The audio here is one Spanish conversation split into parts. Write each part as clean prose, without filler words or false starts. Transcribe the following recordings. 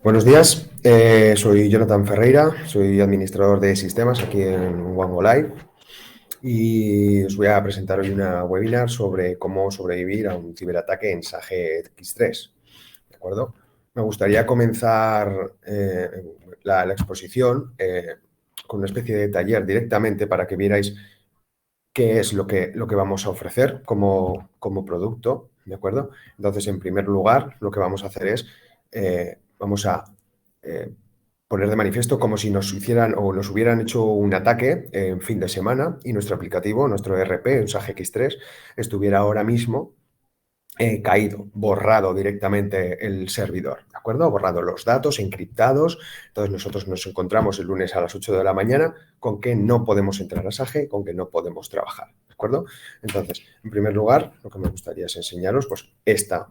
Buenos días, soy Jonathan Ferreira, soy administrador de sistemas aquí en OneGo Live y os voy a presentar hoy una webinar sobre cómo sobrevivir a un ciberataque en SAGE X3. ¿De acuerdo? Me gustaría comenzar la exposición con una especie de taller directamente para que vierais qué es lo que vamos a ofrecer como producto, ¿de acuerdo? Entonces, en primer lugar, lo que vamos a hacer es, vamos a eh, poner de manifiesto como si nos hicieran o nos hubieran hecho un ataque en fin de semana y nuestro aplicativo, nuestro ERP, un SAGE X3, estuviera ahora mismo caído, borrado directamente el servidor, ¿de acuerdo? Borrado los datos, encriptados. Entonces nosotros nos encontramos el lunes a las 8 de la mañana con que no podemos entrar a SAGE, con que no podemos trabajar, ¿de acuerdo? Entonces, en primer lugar, lo que me gustaría es enseñaros, pues esta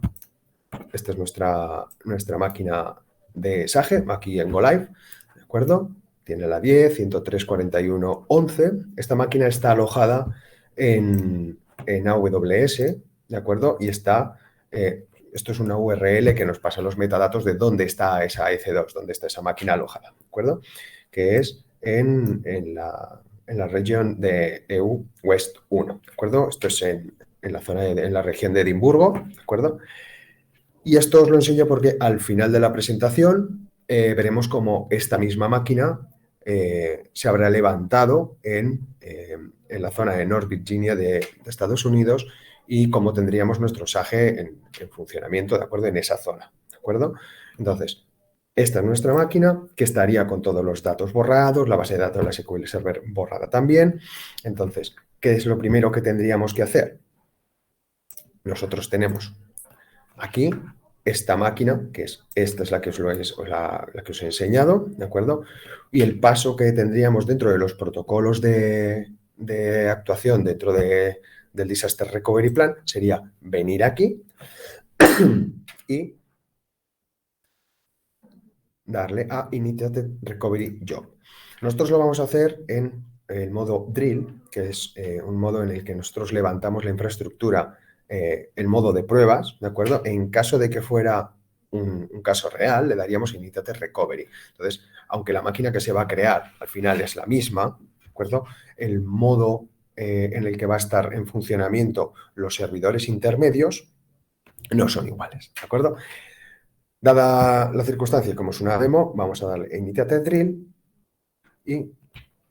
es nuestra máquina de SAGE, aquí en GoLive, ¿de acuerdo? Tiene la 10, 103, 41, 11. Esta máquina está alojada en AWS, ¿de acuerdo? Y esto es una URL que nos pasa los metadatos de dónde está esa EC2, dónde está esa máquina alojada, ¿de acuerdo? Que es en la región de EU West 1, ¿de acuerdo? Esto es en la región de Edimburgo, ¿de acuerdo? Y esto os lo enseño porque al final de la presentación veremos cómo esta misma máquina se habrá levantado en la zona de North Virginia de Estados Unidos y cómo tendríamos nuestro SAGE en funcionamiento, ¿de acuerdo? En esa zona, ¿de acuerdo? Entonces, esta es nuestra máquina que estaría con todos los datos borrados, la base de datos de la SQL Server borrada también. Entonces, ¿qué es lo primero que tendríamos que hacer? Nosotros tenemos aquí esta máquina, esta es la que la que os he enseñado, ¿de acuerdo? Y el paso que tendríamos dentro de los protocolos de actuación dentro del Disaster Recovery Plan sería venir aquí y darle a Initiated Recovery Job. Nosotros lo vamos a hacer en el modo drill, que es un modo en el que nosotros levantamos la infraestructura, el modo de pruebas, ¿de acuerdo? En caso de que fuera un caso real, le daríamos Initiated Recovery. Entonces, aunque la máquina que se va a crear al final es la misma, ¿de acuerdo? El modo en el que va a estar en funcionamiento los servidores intermedios no son iguales, ¿de acuerdo? Dada la circunstancia, como es una demo, vamos a darle Initiate Drill y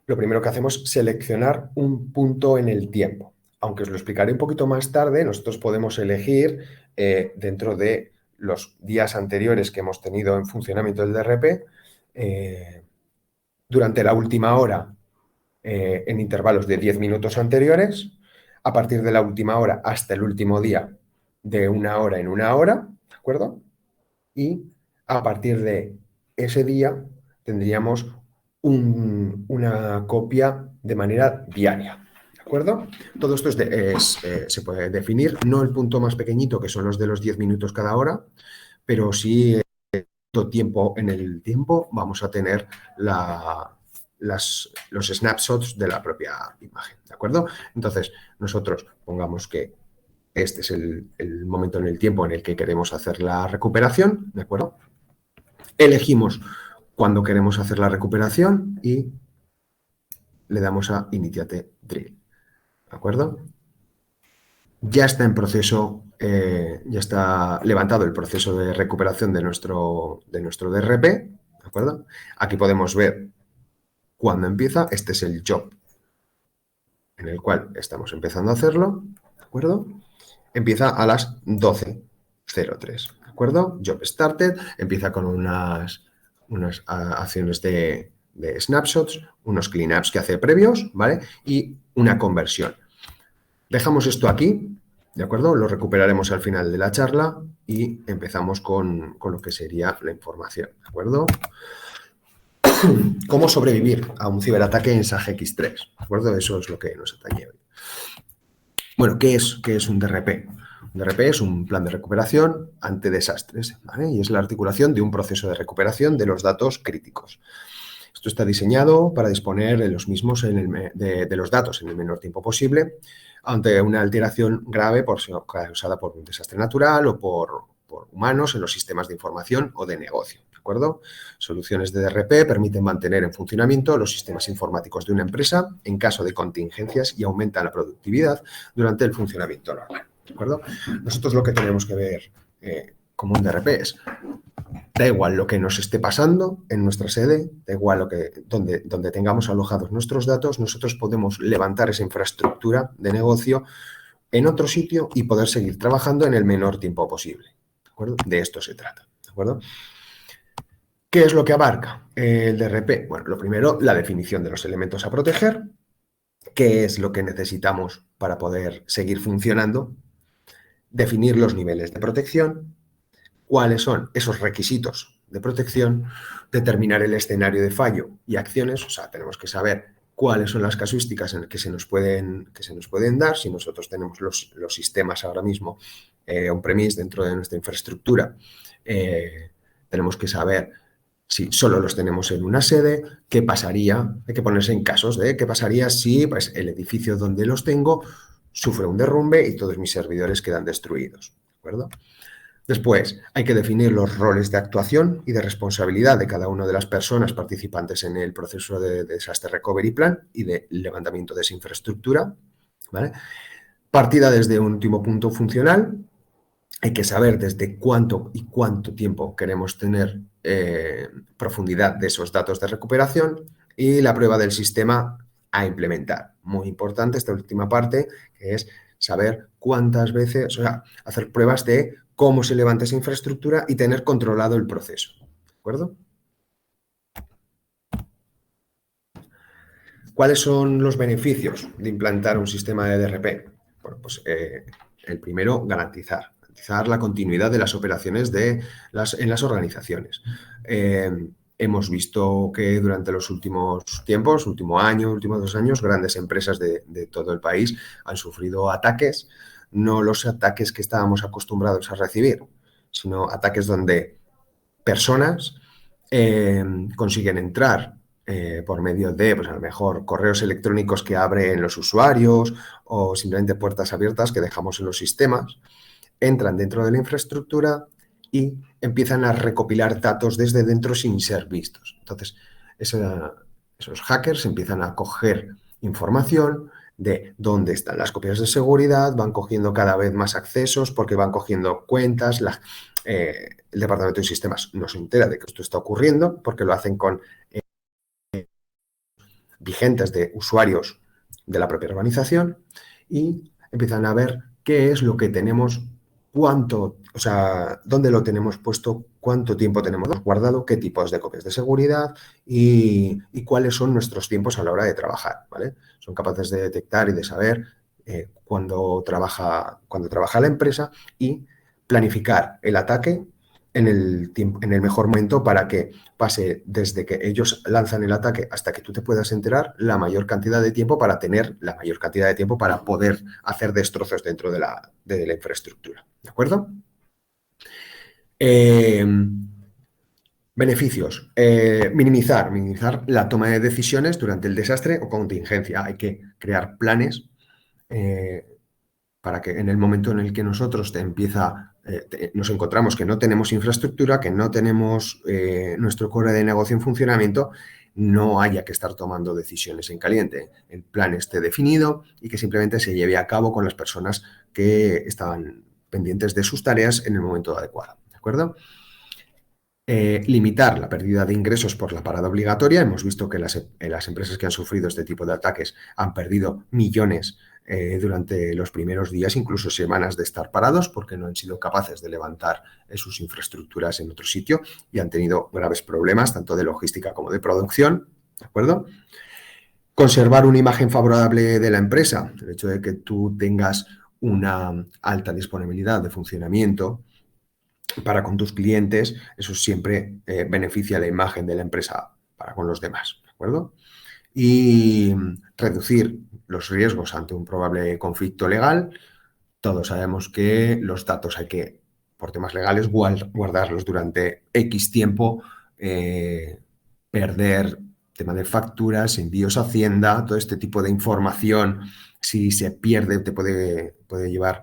lo primero que hacemos es seleccionar un punto en el tiempo. Aunque os lo explicaré un poquito más tarde, nosotros podemos elegir dentro de los días anteriores que hemos tenido en funcionamiento del DRP, durante la última hora en intervalos de 10 minutos anteriores, a partir de la última hora hasta el último día de una hora en una hora, ¿de acuerdo? Y a partir de ese día tendríamos una copia de manera diaria. ¿De acuerdo? Todo esto se puede definir, no el punto más pequeñito, que son los de los 10 minutos cada hora, pero sí tiempo en el tiempo vamos a tener los snapshots de la propia imagen. ¿De acuerdo? Entonces, nosotros pongamos que este es el momento en el tiempo en el que queremos hacer la recuperación, ¿de acuerdo? Elegimos cuándo queremos hacer la recuperación y le damos a Initiate Drill, ¿de acuerdo? Ya está en proceso, ya está levantado el proceso de recuperación de nuestro DRP, ¿de acuerdo? Aquí podemos ver cuándo empieza, este es el job en el cual estamos empezando a hacerlo, ¿de acuerdo? Empieza a las 12:03, ¿de acuerdo? Job started, empieza con unas acciones de snapshots, unos cleanups que hace previos, ¿vale? Y una conversión. Dejamos esto aquí, ¿de acuerdo? Lo recuperaremos al final de la charla y empezamos con lo que sería la información, ¿de acuerdo? ¿Cómo sobrevivir a un ciberataque en SAGE X3? ¿De acuerdo? Eso es lo que nos atañe hoy. Bueno, ¿qué es un DRP? Un DRP es un plan de recuperación ante desastres, ¿vale? Y es la articulación de un proceso de recuperación de los datos críticos. Esto está diseñado para disponer de los mismos de los datos en el menor tiempo posible ante una alteración grave causada por un desastre natural o por por humanos en los sistemas de información o de negocio. ¿De acuerdo? Soluciones de DRP permiten mantener en funcionamiento los sistemas informáticos de una empresa en caso de contingencias y aumentan la productividad durante el funcionamiento normal. ¿De acuerdo? Nosotros lo que tenemos que ver como un DRP es, da igual lo que nos esté pasando en nuestra sede, da igual donde tengamos alojados nuestros datos, nosotros podemos levantar esa infraestructura de negocio en otro sitio y poder seguir trabajando en el menor tiempo posible. ¿De acuerdo? De esto se trata. ¿De acuerdo? ¿Qué es lo que abarca el DRP? Bueno, lo primero, la definición de los elementos a proteger, qué es lo que necesitamos para poder seguir funcionando, definir los niveles de protección, cuáles son esos requisitos de protección, determinar el escenario de fallo y acciones, o sea, tenemos que saber cuáles son las casuísticas en que se nos pueden dar, si nosotros tenemos los sistemas ahora mismo on-premise dentro de nuestra infraestructura, tenemos que saber si solo los tenemos en una sede, qué pasaría, hay que ponerse en casos de qué pasaría si pues, el edificio donde los tengo sufre un derrumbe y todos mis servidores quedan destruidos, ¿de acuerdo? Después, hay que definir los roles de actuación y de responsabilidad de cada una de las personas participantes en el proceso de Disaster Recovery Plan y de levantamiento de esa infraestructura, ¿vale? Partida desde un último punto funcional, hay que saber desde cuánto y cuánto tiempo queremos tener profundidad de esos datos de recuperación y la prueba del sistema a implementar. Muy importante esta última parte, que es saber cuántas veces, o sea, hacer pruebas de cómo se levanta esa infraestructura y tener controlado el proceso. ¿De acuerdo? ¿Cuáles son los beneficios de implantar un sistema de DRP? Bueno, pues el primero, garantizar la continuidad de las operaciones en las organizaciones. Hemos visto que durante los últimos tiempos, último año, últimos 2 años, grandes empresas de todo el país han sufrido ataques, no los ataques que estábamos acostumbrados a recibir, sino ataques donde personas consiguen entrar por medio de, pues a lo mejor, correos electrónicos que abren los usuarios o simplemente puertas abiertas que dejamos en los sistemas, entran dentro de la infraestructura y empiezan a recopilar datos desde dentro sin ser vistos. Entonces, esos hackers empiezan a coger información de dónde están las copias de seguridad, van cogiendo cada vez más accesos porque van cogiendo cuentas. El Departamento de Sistemas no se entera de que esto está ocurriendo porque lo hacen con vigentes de usuarios de la propia organización y empiezan a ver qué es lo que tenemos, dónde lo tenemos puesto, cuánto tiempo tenemos guardado, qué tipos de copias de seguridad y cuáles son nuestros tiempos a la hora de trabajar, ¿vale? Son capaces de detectar y de saber cuándo trabaja la empresa y planificar el ataque en el mejor momento para que pase desde que ellos lanzan el ataque hasta que tú te puedas enterar la mayor cantidad de tiempo para tener la mayor cantidad de tiempo para poder hacer destrozos dentro de la infraestructura. ¿De acuerdo? Beneficios. Minimizar la toma de decisiones durante el desastre o contingencia. Hay que crear planes para que en el momento en el que nosotros nos encontramos que no tenemos infraestructura, que no tenemos nuestro core de negocio en funcionamiento, no haya que estar tomando decisiones en caliente. El plan esté definido y que simplemente se lleve a cabo con las personas que estaban pendientes de sus tareas en el momento adecuado. ¿De acuerdo? Limitar la pérdida de ingresos por la parada obligatoria. Hemos visto que las empresas que han sufrido este tipo de ataques han perdido millones durante los primeros días, incluso semanas de estar parados porque no han sido capaces de levantar sus infraestructuras en otro sitio y han tenido graves problemas tanto de logística como de producción. ¿De acuerdo? Conservar una imagen favorable de la empresa. El hecho de que tú tengas una alta disponibilidad de funcionamiento para con tus clientes, eso siempre beneficia la imagen de la empresa para con los demás, ¿de acuerdo? Y reducir los riesgos ante un probable conflicto legal. Todos sabemos que los datos hay que, por temas legales, guardarlos durante X tiempo, perder tema de facturas, envíos a Hacienda, todo este tipo de información, si se pierde, te puede llevar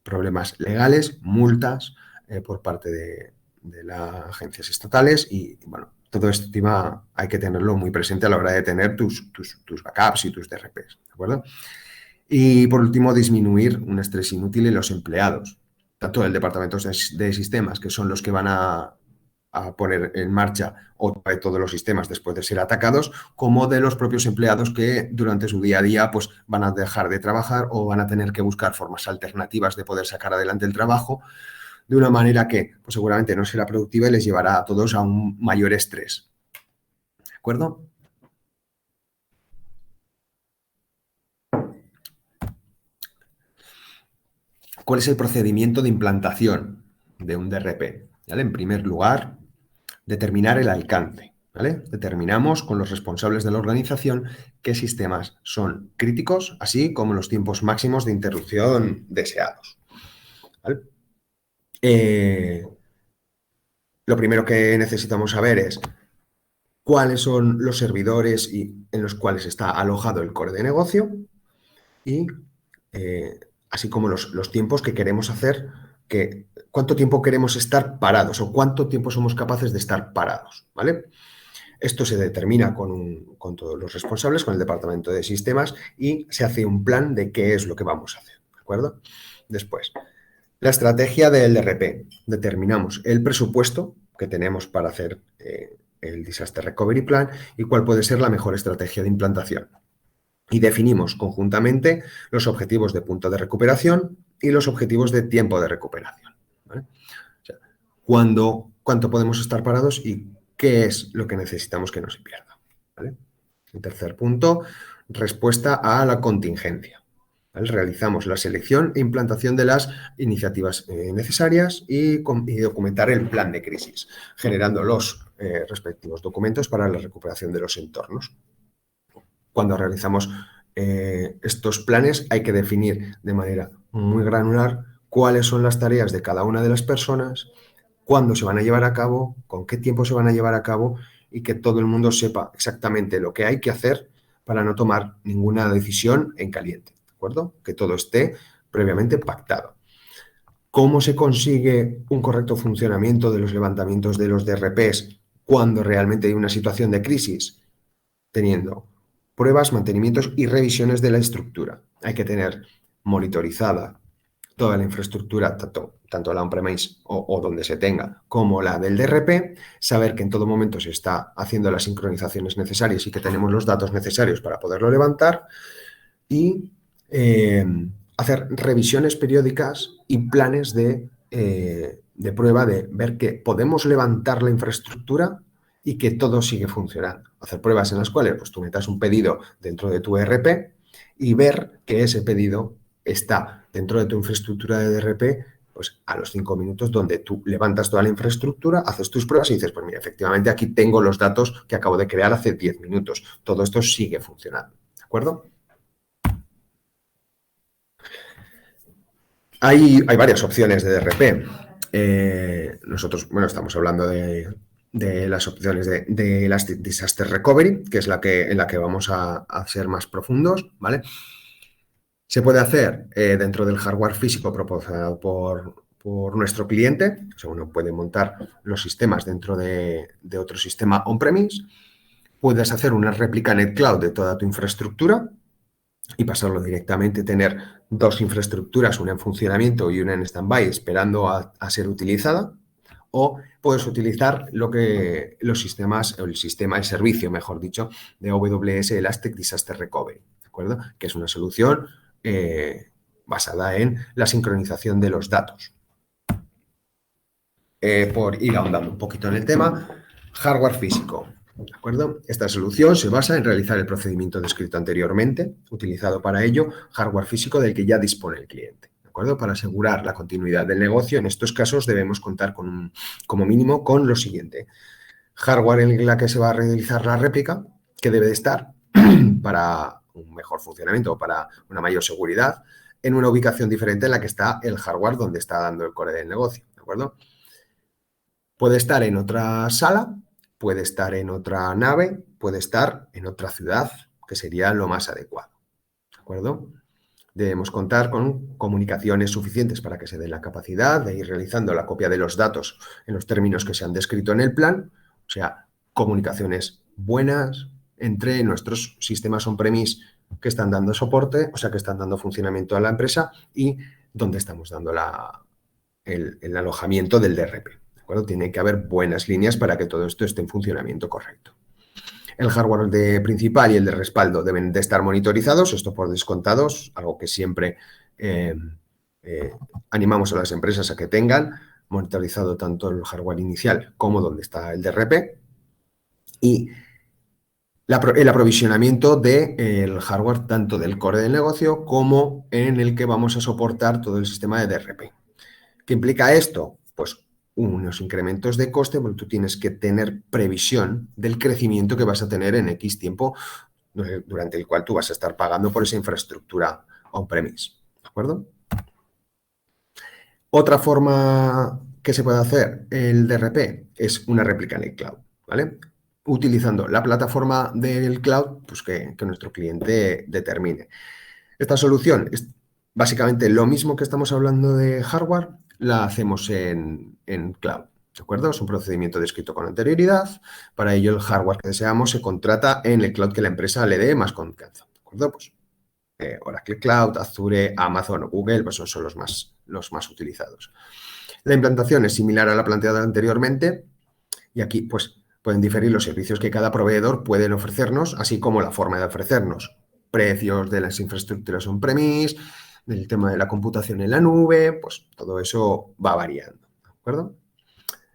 problemas legales, multas, por parte de las agencias estatales y, bueno, todo este tema hay que tenerlo muy presente a la hora de tener tus backups y tus DRPs, ¿de acuerdo? Y, por último, disminuir un estrés inútil en los empleados, tanto del departamento de sistemas, que son los que van a poner en marcha todos los sistemas después de ser atacados, como de los propios empleados que durante su día a día pues, van a dejar de trabajar o van a tener que buscar formas alternativas de poder sacar adelante el trabajo de una manera que pues, seguramente no será productiva y les llevará a todos a un mayor estrés. ¿De acuerdo? ¿Cuál es el procedimiento de implantación de un DRP? ¿Vale? En primer lugar, determinar el alcance. ¿Vale? Determinamos con los responsables de la organización qué sistemas son críticos, así como los tiempos máximos de interrupción deseados. ¿Vale? Lo primero que necesitamos saber es cuáles son los servidores en los cuales está alojado el core de negocio y así como los tiempos que queremos hacer, cuánto tiempo queremos estar parados o cuánto tiempo somos capaces de estar parados, ¿vale? Esto se determina con todos los responsables, con el departamento de sistemas y se hace un plan de qué es lo que vamos a hacer, ¿de acuerdo? Después, la estrategia del DRP. Determinamos el presupuesto que tenemos para hacer el Disaster Recovery Plan y cuál puede ser la mejor estrategia de implantación. Y definimos conjuntamente los objetivos de punto de recuperación y los objetivos de tiempo de recuperación, ¿vale? O sea, cuánto podemos estar parados y qué es lo que necesitamos que no se pierda, ¿vale? El tercer punto, respuesta a la contingencia. ¿Vale? Realizamos la selección e implantación de las iniciativas necesarias y documentar el plan de crisis, generando los respectivos documentos para la recuperación de los entornos. Cuando realizamos estos planes hay que definir de manera muy granular cuáles son las tareas de cada una de las personas, cuándo se van a llevar a cabo, con qué tiempo se van a llevar a cabo y que todo el mundo sepa exactamente lo que hay que hacer para no tomar ninguna decisión en caliente, ¿de acuerdo? Que todo esté previamente pactado. ¿Cómo se consigue un correcto funcionamiento de los levantamientos de los DRPs cuando realmente hay una situación de crisis? Teniendo pruebas, mantenimientos y revisiones de la estructura. Hay que tener monitorizada toda la infraestructura, tanto la on-premise o donde se tenga, como la del DRP, saber que en todo momento se está haciendo las sincronizaciones necesarias y que tenemos los datos necesarios para poderlo levantar y hacer revisiones periódicas y planes de prueba de ver que podemos levantar la infraestructura y que todo sigue funcionando. Hacer pruebas en las cuales pues, tú metas un pedido dentro de tu ERP y ver que ese pedido está dentro de tu infraestructura de DRP pues, a los 5 minutos donde tú levantas toda la infraestructura, haces tus pruebas y dices, pues mira, efectivamente aquí tengo los datos que acabo de crear hace 10 minutos. Todo esto sigue funcionando, ¿de acuerdo? Hay varias opciones de DRP. Nosotros, bueno, estamos hablando de las opciones de Elastic Disaster Recovery, que es en la que vamos a ser más profundos, ¿vale? Se puede hacer dentro del hardware físico proporcionado por nuestro cliente. O sea, uno puede montar los sistemas dentro de otro sistema on-premise. Puedes hacer una réplica en el cloud de toda tu infraestructura y pasarlo directamente, tener dos infraestructuras, una en funcionamiento y una en stand-by, esperando a ser utilizada. O puedes utilizar los sistemas, o el sistema de servicio, mejor dicho, de AWS Elastic Disaster Recovery, ¿de acuerdo? Que es una solución basada en la sincronización de los datos. Por ir ahondando un poquito en el tema, hardware físico. ¿De acuerdo? Esta solución se basa en realizar el procedimiento descrito anteriormente, utilizado para ello hardware físico del que ya dispone el cliente. ¿De acuerdo? Para asegurar la continuidad del negocio, en estos casos debemos contar como mínimo con lo siguiente. Hardware en la que se va a realizar la réplica, que debe de estar para un mejor funcionamiento o para una mayor seguridad, en una ubicación diferente en la que está el hardware donde está dando el core del negocio. ¿De acuerdo? Puede estar en otra sala, puede estar en otra nave, puede estar en otra ciudad, que sería lo más adecuado. ¿De acuerdo? Debemos contar con comunicaciones suficientes para que se dé la capacidad de ir realizando la copia de los datos en los términos que se han descrito en el plan, o sea, comunicaciones buenas entre nuestros sistemas on-premise que están dando soporte, o sea, que están dando funcionamiento a la empresa y donde estamos dando el alojamiento del DRP. ¿De acuerdo? Tiene que haber buenas líneas para que todo esto esté en funcionamiento correcto. El hardware principal y el de respaldo deben de estar monitorizados, esto por descontados, algo que siempre animamos a las empresas a que tengan, monitorizado tanto el hardware inicial como donde está el DRP. Y el aprovisionamiento del hardware tanto del core del negocio como en el que vamos a soportar todo el sistema de DRP. ¿Qué implica esto? Pues unos incrementos de coste, porque tú tienes que tener previsión del crecimiento que vas a tener en X tiempo durante el cual tú vas a estar pagando por esa infraestructura on-premise. ¿De acuerdo? Otra forma que se puede hacer el DRP es una réplica en el cloud, ¿vale? Utilizando la plataforma del cloud pues que nuestro cliente determine. Esta solución es básicamente lo mismo que estamos hablando de hardware, la hacemos en cloud, ¿de acuerdo? Es un procedimiento descrito con anterioridad. Para ello, el hardware que deseamos se contrata en el cloud que la empresa le dé más confianza, ¿de acuerdo? Pues Oracle Cloud, Azure, Amazon o Google, pues son los más utilizados. La implantación es similar a la planteada anteriormente y aquí, pues, pueden diferir los servicios que cada proveedor puede ofrecernos, así como la forma de ofrecernos. Precios de las infraestructuras on-premise, del tema de la computación en la nube, pues todo eso va variando, ¿de acuerdo?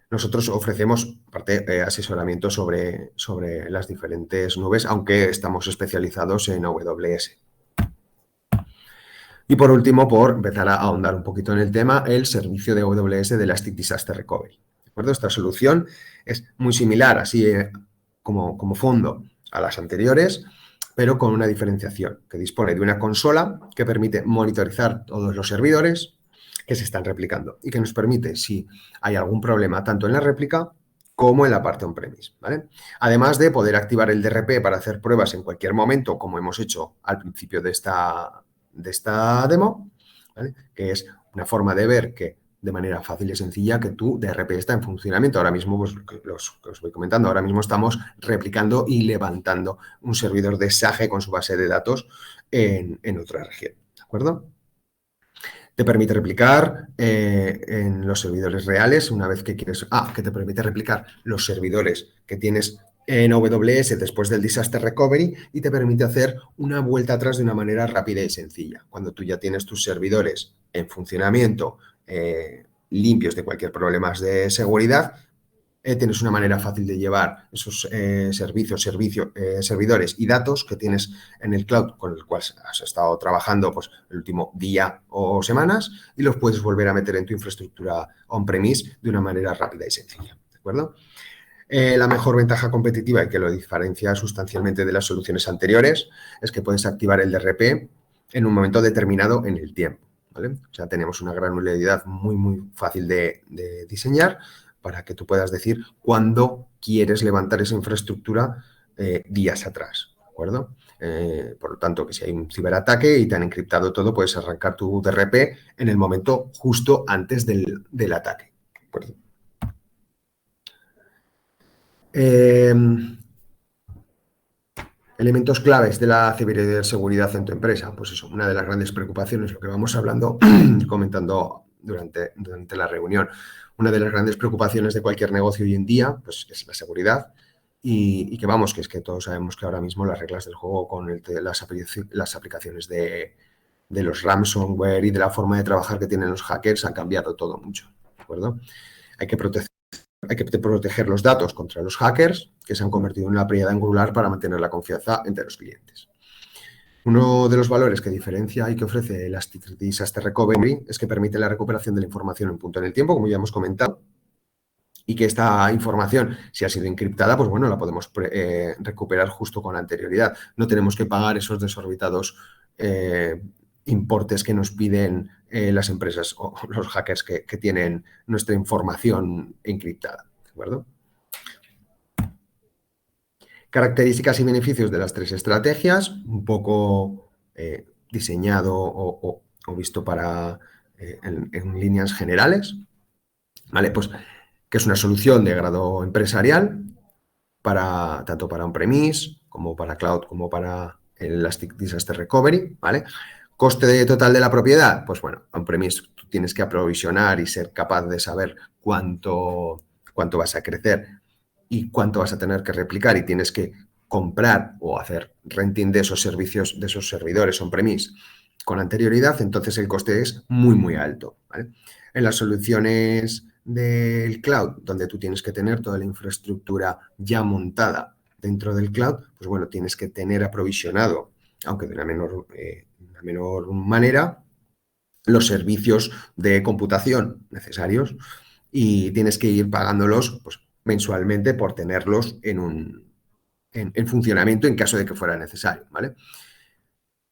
Nosotros ofrecemos, aparte, asesoramiento sobre las diferentes nubes, aunque estamos especializados en AWS. Y por último, por empezar a ahondar un poquito en el tema, el servicio de AWS de Elastic Disaster Recovery. ¿De acuerdo? Esta solución es muy similar, así como fondo, a las anteriores, pero con una diferenciación, que dispone de una consola que permite monitorizar todos los servidores que se están replicando y que nos permite, si hay algún problema tanto en la réplica como en la parte on-premise, ¿vale? Además de poder activar el DRP para hacer pruebas en cualquier momento, como hemos hecho al principio de esta demo, ¿vale? Que es una forma de ver que de manera fácil y sencilla que tu DRP está en funcionamiento. Ahora mismo, pues, os voy comentando, ahora mismo estamos replicando y levantando un servidor de SAGE con su base de datos en otra región, ¿de acuerdo? Te permite replicar en los servidores reales una vez que quieres... que te permite replicar los servidores que tienes en AWS después del Disaster Recovery y te permite hacer una vuelta atrás de una manera rápida y sencilla. Cuando tú ya tienes tus servidores en funcionamiento, limpios de cualquier problema de seguridad, tienes una manera fácil de llevar esos servidores y datos que tienes en el cloud con el cual has estado trabajando pues, el último día o semanas y los puedes volver a meter en tu infraestructura on-premise de una manera rápida y sencilla. ¿De acuerdo? La mejor ventaja competitiva y que lo diferencia sustancialmente de las soluciones anteriores es que puedes activar el DRP en un momento determinado en el tiempo, ¿vale? O sea, tenemos una granularidad muy, muy fácil de diseñar para que tú puedas decir cuándo quieres levantar esa infraestructura días atrás, ¿de acuerdo? Por lo tanto, que si hay un ciberataque y te han encriptado todo, puedes arrancar tu DRP en el momento justo antes del ataque, ¿de acuerdo? Elementos claves de la ciberseguridad en tu empresa. Pues eso, una de las grandes preocupaciones, lo que vamos hablando, comentando durante la reunión, una de las grandes preocupaciones de cualquier negocio hoy en día, pues es la seguridad y que vamos, que es que todos sabemos que ahora mismo las reglas del juego con las aplicaciones de los ransomware y de la forma de trabajar que tienen los hackers han cambiado todo mucho, ¿de acuerdo? Hay que proteger los datos contra los hackers, que se han convertido en una piedra angular para mantener la confianza entre los clientes. Uno de los valores que diferencia y que ofrece Elastic Disaster Recovery es que permite la recuperación de la información en un punto en el tiempo, como ya hemos comentado, y que esta información, si ha sido encriptada, pues bueno, la podemos recuperar justo con anterioridad. No tenemos que pagar esos desorbitados importes que nos piden las empresas o los hackers que tienen nuestra información encriptada, ¿de acuerdo? Características y beneficios de las tres estrategias, un poco diseñado o visto para, en líneas generales, ¿vale? Pues que es una solución de grado empresarial tanto para on-premise como para cloud como para el Elastic Disaster Recovery, ¿vale? Coste total de la propiedad, pues bueno, on-premise tú tienes que aprovisionar y ser capaz de saber cuánto vas a crecer y cuánto vas a tener que replicar y tienes que comprar o hacer renting de esos servicios, de esos servidores on-premise con anterioridad, entonces el coste es muy, muy alto, ¿vale? En las soluciones del cloud, donde tú tienes que tener toda la infraestructura ya montada dentro del cloud, pues bueno, tienes que tener aprovisionado, aunque de una menor manera, los servicios de computación necesarios y tienes que ir pagándolos pues, mensualmente por tenerlos en funcionamiento en caso de que fuera necesario, ¿vale?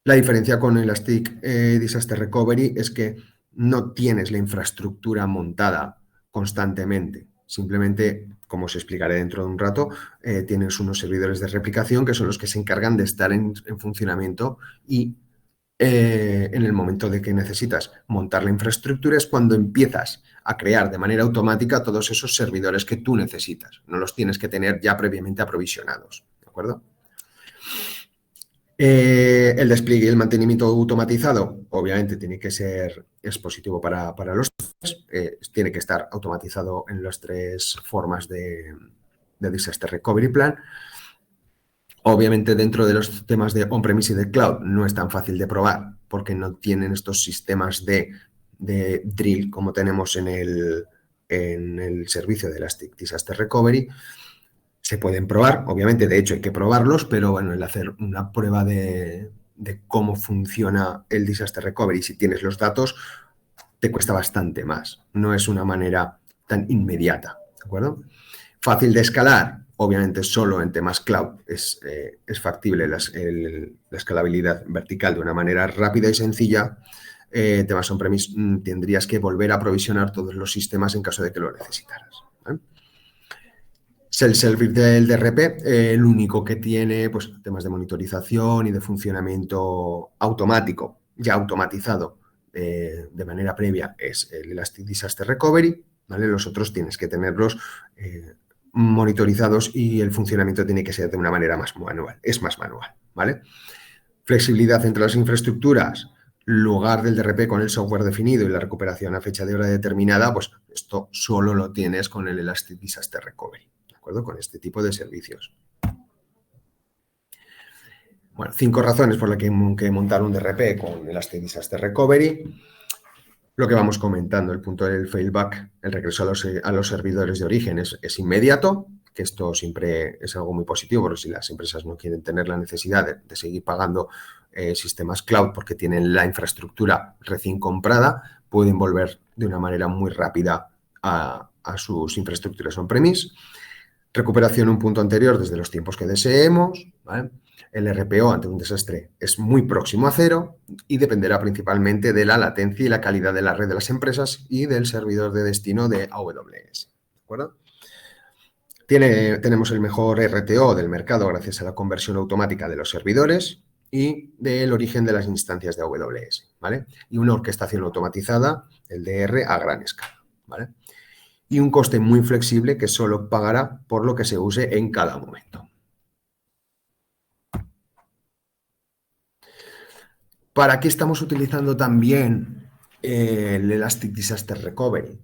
La diferencia con Elastic Disaster Recovery es que no tienes la infraestructura montada constantemente. Simplemente, como os explicaré dentro de un rato, tienes unos servidores de replicación que son los que se encargan de estar en funcionamiento y en el momento de que necesitas montar la infraestructura es cuando empiezas a crear de manera automática todos esos servidores que tú necesitas. No los tienes que tener ya previamente aprovisionados, ¿de acuerdo? El despliegue y el mantenimiento automatizado, obviamente, es positivo para los tiene que estar automatizado en las tres formas de Disaster Recovery Plan. Obviamente, dentro de los temas de on-premise y de cloud no es tan fácil de probar porque no tienen estos sistemas de drill como tenemos en el servicio de Elastic Disaster Recovery. Se pueden probar, obviamente, de hecho hay que probarlos, pero bueno, el hacer una prueba de cómo funciona el Disaster Recovery, si tienes los datos, te cuesta bastante más. No es una manera tan inmediata, ¿de acuerdo? Fácil de escalar, obviamente solo en temas cloud es factible la escalabilidad vertical de una manera rápida y sencilla. Temas on-premise tendrías que volver a aprovisionar todos los sistemas en caso de que lo necesitaras, ¿vale? Self-service del DRP, el único que tiene pues, temas de monitorización y de funcionamiento automático, ya automatizado de manera previa, es el Elastic Disaster Recovery, ¿vale? Los otros tienes que tenerlos monitorizados y el funcionamiento tiene que ser de una manera más manual, es más manual, ¿vale? Flexibilidad entre las infraestructuras, lugar del DRP con el software definido y la recuperación a fecha de hora determinada, pues esto solo lo tienes con el Elastic Disaster Recovery. ¿De acuerdo? Con este tipo de servicios. Bueno, 5 razones por las que montar un DRP con Elastic Disaster Recovery. Lo que vamos comentando, el punto del failback, el regreso a los servidores de origen es inmediato, que esto siempre es algo muy positivo, porque si las empresas no quieren tener la necesidad de seguir pagando sistemas cloud porque tienen la infraestructura recién comprada, pueden volver de una manera muy rápida a sus infraestructuras on-premise. Recuperación en un punto anterior desde los tiempos que deseemos, ¿vale? El RPO ante un desastre es muy próximo a cero y dependerá principalmente de la latencia y la calidad de la red de las empresas y del servidor de destino de AWS. ¿De acuerdo? Tenemos el mejor RTO del mercado gracias a la conversión automática de los servidores y del origen de las instancias de AWS, ¿vale? Y una orquestación automatizada, el DR, a gran escala, ¿vale? Y un coste muy flexible que solo pagará por lo que se use en cada momento. ¿Para qué estamos utilizando también el Elastic Disaster Recovery?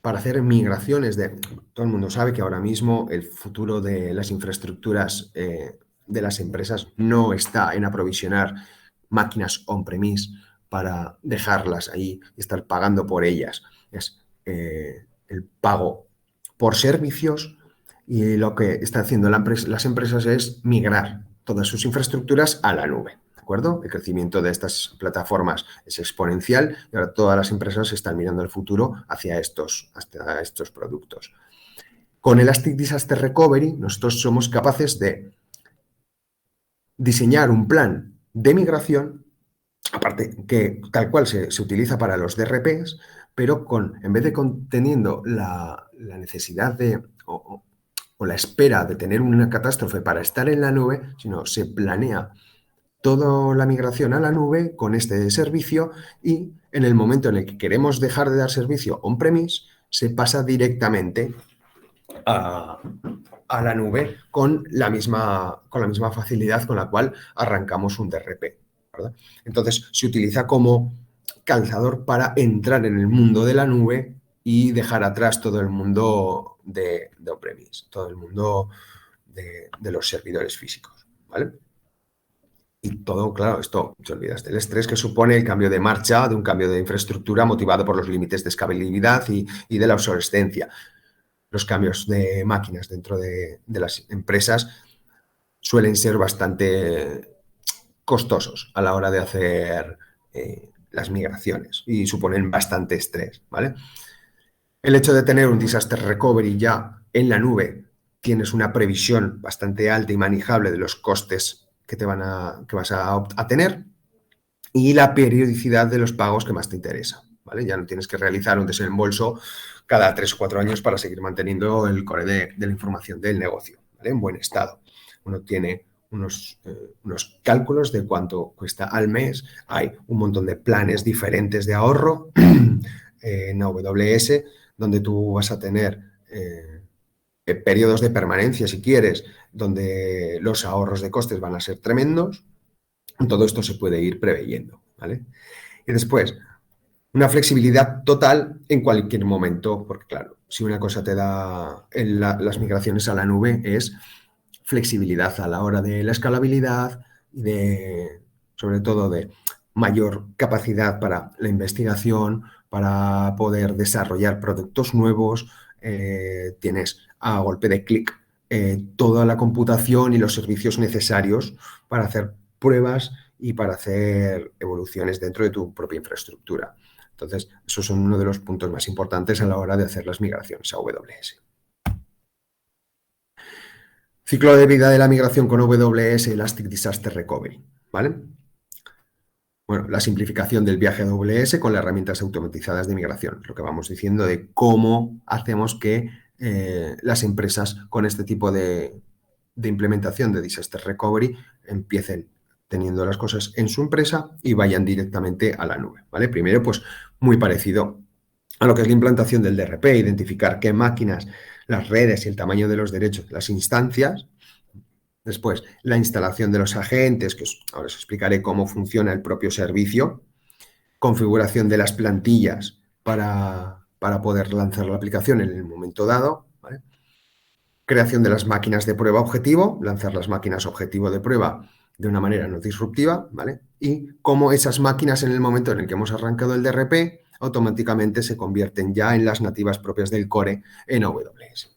Para hacer migraciones de... Todo el mundo sabe que ahora mismo el futuro de las infraestructuras de las empresas no está en aprovisionar máquinas on-premise para dejarlas ahí y estar pagando por ellas. Es el pago por servicios y lo que están haciendo las empresas es migrar todas sus infraestructuras a la nube. ¿De acuerdo? El crecimiento de estas plataformas es exponencial y ahora todas las empresas están mirando al futuro hacia estos productos. Con Elastic Disaster Recovery nosotros somos capaces de diseñar un plan de migración, aparte que tal cual se utiliza para los DRPs, pero en vez de conteniendo la necesidad de o la espera de tener una catástrofe para estar en la nube, sino se planea toda la migración a la nube con este servicio y en el momento en el que queremos dejar de dar servicio on-premise, se pasa directamente a la nube con la misma facilidad con la cual arrancamos un DRP, ¿verdad? Entonces, se utiliza como calzador para entrar en el mundo de la nube y dejar atrás todo el mundo de on-premise, todo el mundo de los servidores físicos, ¿vale? Y todo, claro, esto te olvidas del estrés que supone el cambio de marcha, de un cambio de infraestructura motivado por los límites de escalabilidad y de la obsolescencia. Los cambios de máquinas dentro de las empresas suelen ser bastante costosos a la hora de hacer las migraciones y suponen bastante estrés, ¿vale? El hecho de tener un disaster recovery ya en la nube, tienes una previsión bastante alta y manejable de los costes que vas a tener y la periodicidad de los pagos que más te interesa, ¿vale? Ya no tienes que realizar un desembolso cada 3 o 4 años para seguir manteniendo el core de la información del negocio, ¿vale? En buen estado. Uno tiene unos cálculos de cuánto cuesta al mes. Hay un montón de planes diferentes de ahorro en AWS, donde tú vas a tener periodos de permanencia, si quieres, donde los ahorros de costes van a ser tremendos. Todo esto se puede ir preveyendo, ¿vale? Y después, una flexibilidad total en cualquier momento, porque claro, si una cosa te da las migraciones a la nube es flexibilidad a la hora de la escalabilidad y sobre todo de mayor capacidad para la investigación, para poder desarrollar productos nuevos. Tienes a golpe de clic toda la computación y los servicios necesarios para hacer pruebas y para hacer evoluciones dentro de tu propia infraestructura. Entonces, esos son uno de los puntos más importantes a la hora de hacer las migraciones a AWS. Ciclo de vida de la migración con AWS Elastic Disaster Recovery, ¿vale? Bueno, la simplificación del viaje a AWS con las herramientas automatizadas de migración, lo que vamos diciendo de cómo hacemos que las empresas con este tipo de implementación de Disaster Recovery empiecen teniendo las cosas en su empresa y vayan directamente a la nube, ¿vale? Primero, pues muy parecido a lo que es la implantación del DRP, identificar qué máquinas, las redes y el tamaño de los derechos, las instancias. Después, la instalación de los agentes, que ahora os explicaré cómo funciona el propio servicio. Configuración de las plantillas para poder lanzar la aplicación en el momento dado, ¿vale? Creación de las máquinas de prueba objetivo, lanzar las máquinas objetivo de prueba de una manera no disruptiva, ¿vale? Y cómo esas máquinas en el momento en el que hemos arrancado el DRP automáticamente se convierten ya en las nativas propias del core en AWS.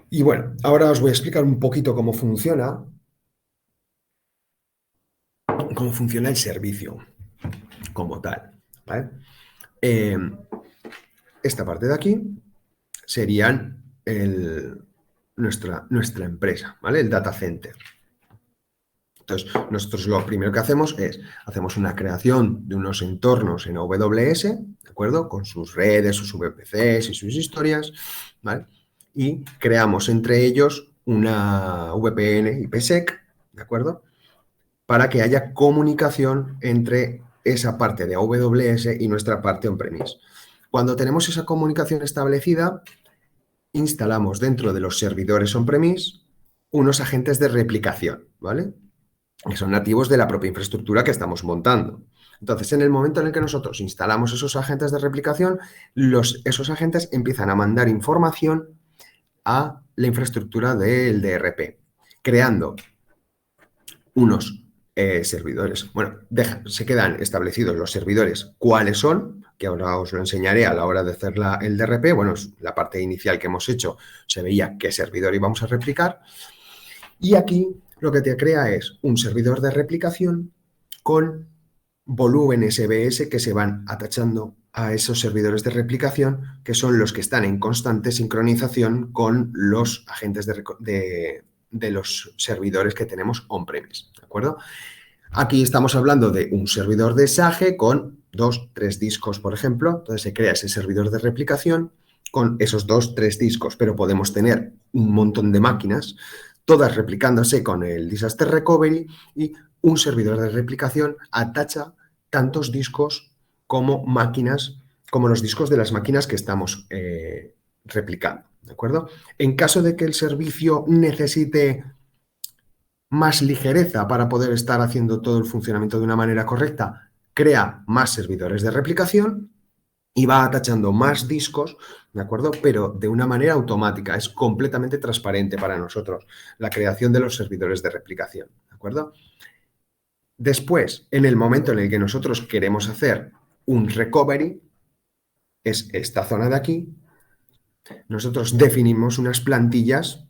Y bueno, ahora os voy a explicar un poquito cómo funciona el servicio como tal, ¿vale? Esta parte de aquí serían nuestra empresa, ¿vale? El data center. Entonces, nosotros lo primero que hacemos es, hacemos una creación de unos entornos en AWS, ¿de acuerdo? Con sus redes, sus VPCs y sus historias, ¿vale? Y creamos entre ellos una VPN IPsec, ¿de acuerdo? Para que haya comunicación entre esa parte de AWS y nuestra parte on-premise. Cuando tenemos esa comunicación establecida, instalamos dentro de los servidores on-premise unos agentes de replicación, ¿vale? Que son nativos de la propia infraestructura que estamos montando. Entonces, en el momento en el que nosotros instalamos esos agentes de replicación, esos agentes empiezan a mandar información a la infraestructura del DRP, creando unos servidores. Bueno, se quedan establecidos los servidores, cuáles son, que ahora os lo enseñaré a la hora de hacer el DRP. Bueno, la parte inicial que hemos hecho se veía qué servidor íbamos a replicar. Y aquí lo que te crea es un servidor de replicación con volúmenes SBS que se van atachando a esos servidores de replicación, que son los que están en constante sincronización con los agentes de los servidores que tenemos on-premise, ¿de acuerdo? Aquí estamos hablando de un servidor de SAGE con 2, 3 discos, por ejemplo. Entonces se crea ese servidor de replicación con esos 2, 3 discos, pero podemos tener un montón de máquinas todas replicándose con el Disaster Recovery, y un servidor de replicación atacha tantos discos como máquinas, como los discos de las máquinas que estamos replicando, ¿de acuerdo? En caso de que el servicio necesite más ligereza para poder estar haciendo todo el funcionamiento de una manera correcta, crea más servidores de replicación y va atachando más discos, ¿de acuerdo? Pero de una manera automática, es completamente transparente para nosotros la creación de los servidores de replicación, ¿de acuerdo? Después, en el momento en el que nosotros queremos hacer un recovery, es esta zona de aquí, nosotros definimos unas plantillas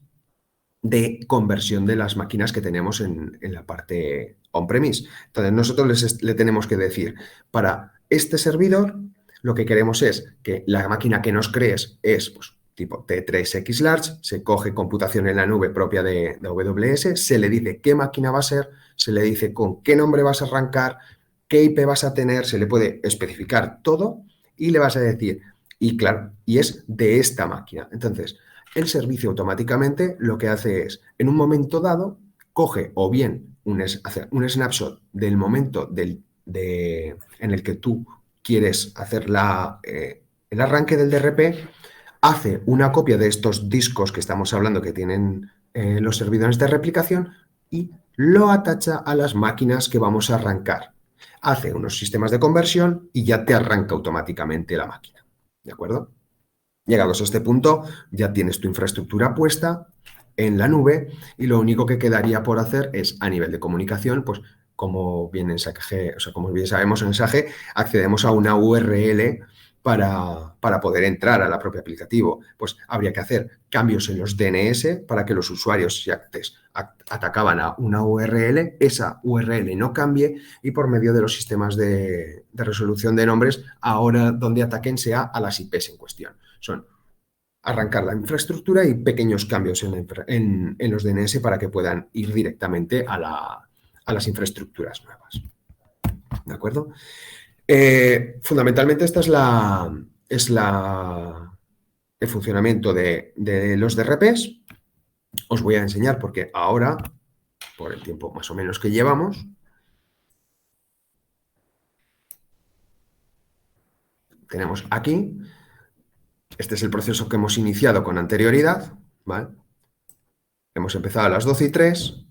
de conversión de las máquinas que tenemos en la parte on-premise. Entonces, nosotros le tenemos que decir, para este servidor, lo que queremos es que la máquina que nos crees es pues, tipo T3X Large, se coge computación en la nube propia de AWS, se le dice qué máquina va a ser, se le dice con qué nombre vas a arrancar, qué IP vas a tener, se le puede especificar todo y le vas a decir, y claro, y es de esta máquina. Entonces, el servicio automáticamente lo que hace es, en un momento dado, coge o bien hace un snapshot del momento en el que tú quieres hacer el arranque del DRP, hace una copia de estos discos que estamos hablando que tienen los servidores de replicación y lo atacha a las máquinas que vamos a arrancar. Hace unos sistemas de conversión y ya te arranca automáticamente la máquina. ¿De acuerdo? Llegados a este punto, ya tienes tu infraestructura puesta en la nube y lo único que quedaría por hacer es, a nivel de comunicación, pues como bien en SAGE, o sea, como bien sabemos en SAGE, accedemos a una URL para poder entrar a la propia aplicativo. Pues habría que hacer cambios en los DNS para que los usuarios, si antes atacaban a una URL, esa URL no cambie y por medio de los sistemas de resolución de nombres, ahora donde ataquen sea a las IPs en cuestión. Son arrancar la infraestructura y pequeños cambios en los DNS para que puedan ir directamente a las infraestructuras nuevas. ¿De acuerdo? Fundamentalmente esta es el funcionamiento de los DRPs. Os voy a enseñar porque ahora, por el tiempo más o menos que llevamos, tenemos aquí, este es el proceso que hemos iniciado con anterioridad, ¿vale? Hemos empezado a las 12:03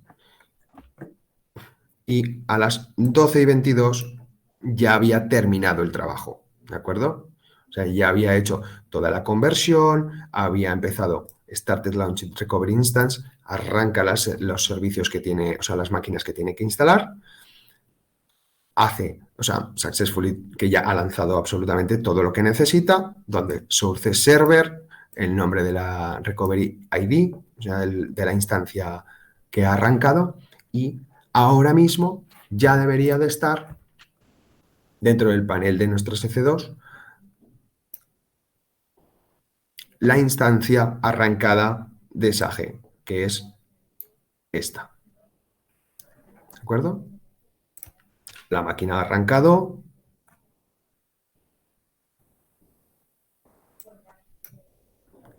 y a las 12:22 ya había terminado el trabajo, ¿de acuerdo? O sea, ya había hecho toda la conversión, había empezado Started Launch Recovery Instance, arranca los servicios que tiene, o sea, las máquinas que tiene que instalar, hace, o sea, successfully, que ya ha lanzado absolutamente todo lo que necesita, donde source server, el nombre de la recovery ID, o sea, de la instancia que ha arrancado, y ahora mismo ya debería de estar dentro del panel de nuestros EC2 la instancia arrancada de SAGE, que es esta. ¿De acuerdo? La máquina ha arrancado.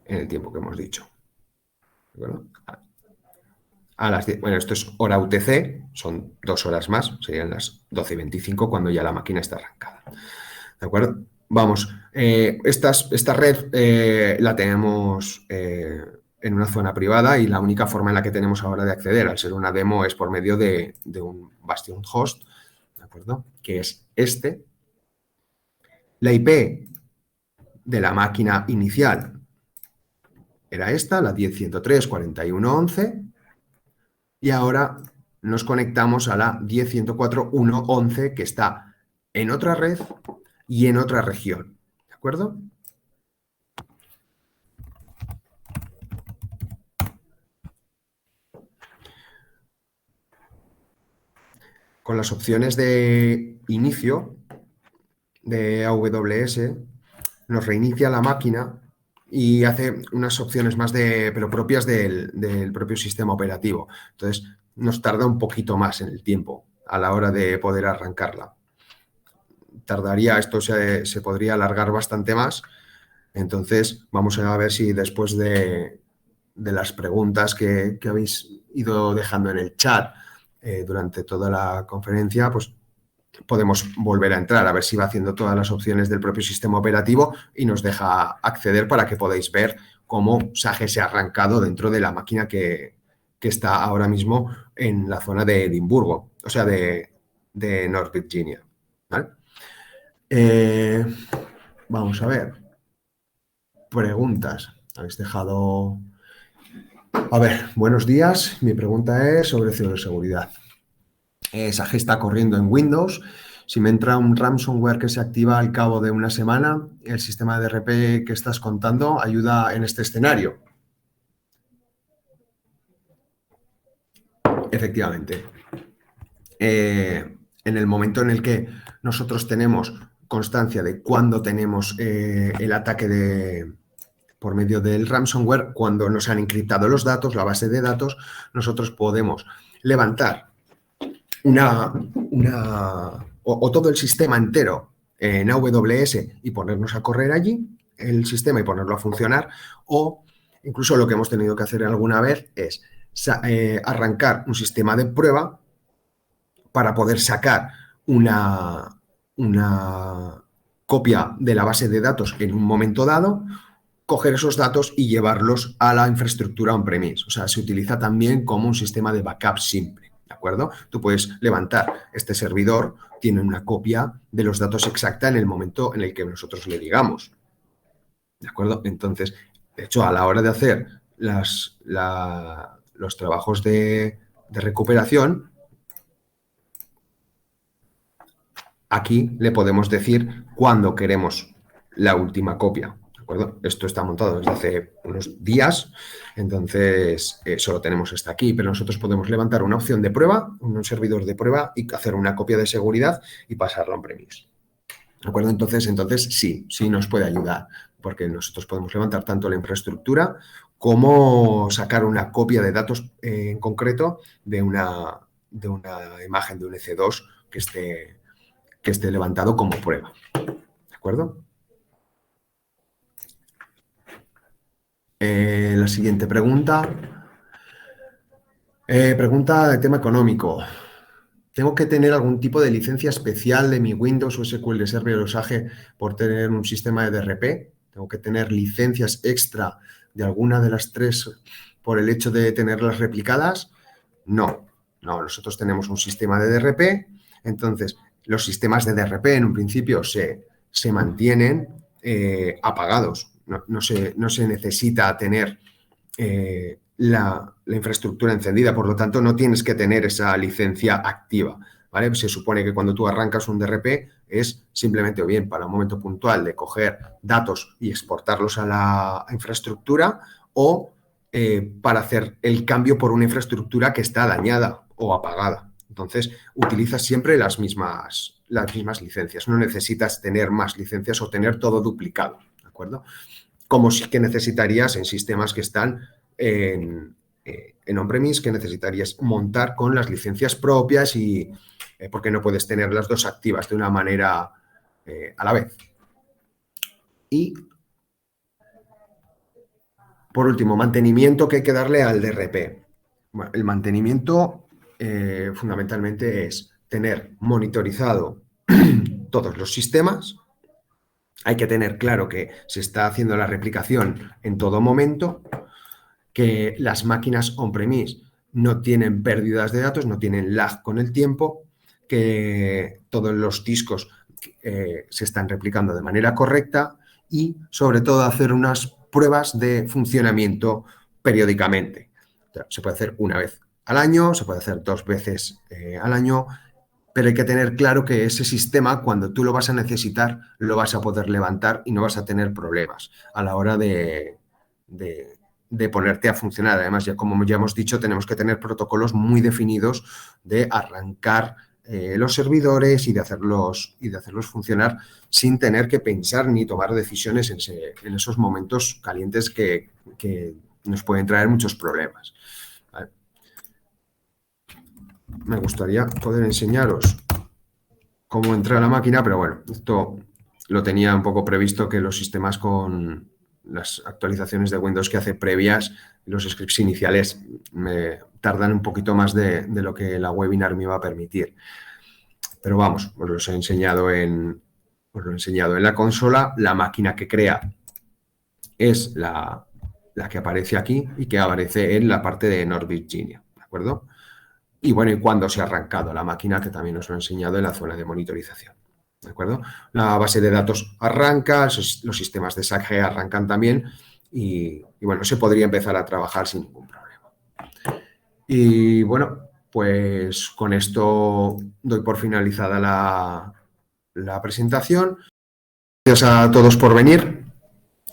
En el tiempo que hemos dicho. ¿De acuerdo? A las 10, bueno, esto es hora UTC, son 2 horas más, serían las 12:25 cuando ya la máquina está arrancada. ¿De acuerdo? Vamos, esta red la tenemos en una zona privada y la única forma en la que tenemos ahora de acceder, al ser una demo, es por medio de un Bastion host, ¿de acuerdo? Que es este. La IP de la máquina inicial era esta, la 10.103.41.11, y ahora nos conectamos a la 10.104.1.11 que está en otra red y en otra región, ¿de acuerdo? Con las opciones de inicio de AWS nos reinicia la máquina y hace unas opciones más pero propias del propio sistema operativo. Entonces, nos tarda un poquito más en el tiempo a la hora de poder arrancarla. Esto se podría alargar bastante más. Entonces, vamos a ver si después de de las preguntas que habéis ido dejando en el chat durante toda la conferencia, pues podemos volver a entrar a ver si va haciendo todas las opciones del propio sistema operativo y nos deja acceder para que podáis ver cómo Sage se ha arrancado dentro de la máquina que está ahora mismo en la zona de Edimburgo, o sea, de North Virginia. ¿Vale? Vamos a ver. Preguntas. Habéis dejado... A ver, buenos días. Mi pregunta es sobre ciberseguridad. Sage está corriendo en Windows. Si me entra un ransomware que se activa al cabo de una semana, el sistema de DRP que estás contando ayuda en este escenario. Efectivamente. En el momento en el que nosotros tenemos constancia de cuándo tenemos el ataque por medio del ransomware, cuando nos han encriptado los datos, la base de datos, nosotros podemos levantar o todo el sistema entero en AWS y ponernos a correr allí el sistema y ponerlo a funcionar, o incluso lo que hemos tenido que hacer alguna vez es arrancar un sistema de prueba para poder sacar una copia de la base de datos en un momento dado, coger esos datos y llevarlos a la infraestructura on-premise. O sea, se utiliza también como un sistema de backup simple, ¿de acuerdo? Tú puedes levantar este servidor, tiene una copia de los datos exacta en el momento en el que nosotros le digamos, ¿de acuerdo? Entonces, de hecho, a la hora de hacer los trabajos de recuperación, aquí le podemos decir cuándo queremos la última copia, ¿de acuerdo? Esto está montado desde hace unos días, entonces solo tenemos esta aquí, pero nosotros podemos levantar una opción de prueba, un servidor de prueba y hacer una copia de seguridad y pasarla on-premise. ¿De acuerdo? Entonces sí nos puede ayudar, porque nosotros podemos levantar tanto la infraestructura como sacar una copia de datos en concreto de una imagen de un EC2 que esté levantado como prueba. ¿De acuerdo? La siguiente pregunta. Pregunta de tema económico. ¿Tengo que tener algún tipo de licencia especial de mi Windows o SQL Server o Sage por tener un sistema de DRP? ¿Tengo que tener licencias extra de alguna de las tres por el hecho de tenerlas replicadas? No, nosotros tenemos un sistema de DRP, entonces los sistemas de DRP en un principio se mantienen apagados. No se necesita tener la infraestructura encendida, por lo tanto no tienes que tener esa licencia activa, ¿vale? Se supone que cuando tú arrancas un DRP es simplemente o bien para un momento puntual de coger datos y exportarlos a la infraestructura o para hacer el cambio por una infraestructura que está dañada o apagada. Entonces, utilizas siempre las mismas licencias. No necesitas tener más licencias o tener todo duplicado, ¿de acuerdo? Como sí que necesitarías en sistemas que están en on-premise, que necesitarías montar con las licencias propias y porque no puedes tener las dos activas de una manera a la vez. Y por último, mantenimiento que hay que darle al DRP. Bueno, el mantenimiento fundamentalmente es tener monitorizado todos los sistemas. Hay que tener claro que se está haciendo la replicación en todo momento, que las máquinas on-premise no tienen pérdidas de datos, no tienen lag con el tiempo, que todos los discos se están replicando de manera correcta y, sobre todo, hacer unas pruebas de funcionamiento periódicamente. O sea, se puede hacer una vez al año, se puede hacer 2 veces al año, pero hay que tener claro que ese sistema, cuando tú lo vas a necesitar, lo vas a poder levantar y no vas a tener problemas a la hora de ponerte a funcionar. Además, como ya hemos dicho, tenemos que tener protocolos muy definidos de arrancar los servidores y de hacerlos funcionar sin tener que pensar ni tomar decisiones en esos momentos calientes que nos pueden traer muchos problemas. ¿Vale? Me gustaría poder enseñaros cómo entra la máquina, pero bueno, esto lo tenía un poco previsto que los sistemas con las actualizaciones de Windows que hace previas, los scripts iniciales me tardan un poquito más de lo que la webinar me iba a permitir. Pero vamos, os lo he enseñado en la consola. La máquina que crea es la que aparece aquí y que aparece en la parte de North Virginia, ¿de acuerdo? Y bueno, y cuando se ha arrancado la máquina, que también os lo he enseñado en la zona de monitorización, ¿de acuerdo? La base de datos arranca, los sistemas de SAC arrancan también y bueno, se podría empezar a trabajar sin ningún problema. Y bueno, pues con esto doy por finalizada la presentación. Gracias a todos por venir.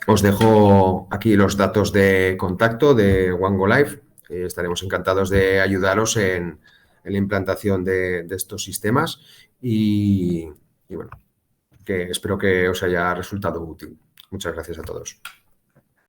Os dejo aquí los datos de contacto de OneGoLive. Estaremos encantados de ayudaros en la implantación de estos sistemas y bueno, que espero que os haya resultado útil. Muchas gracias a todos.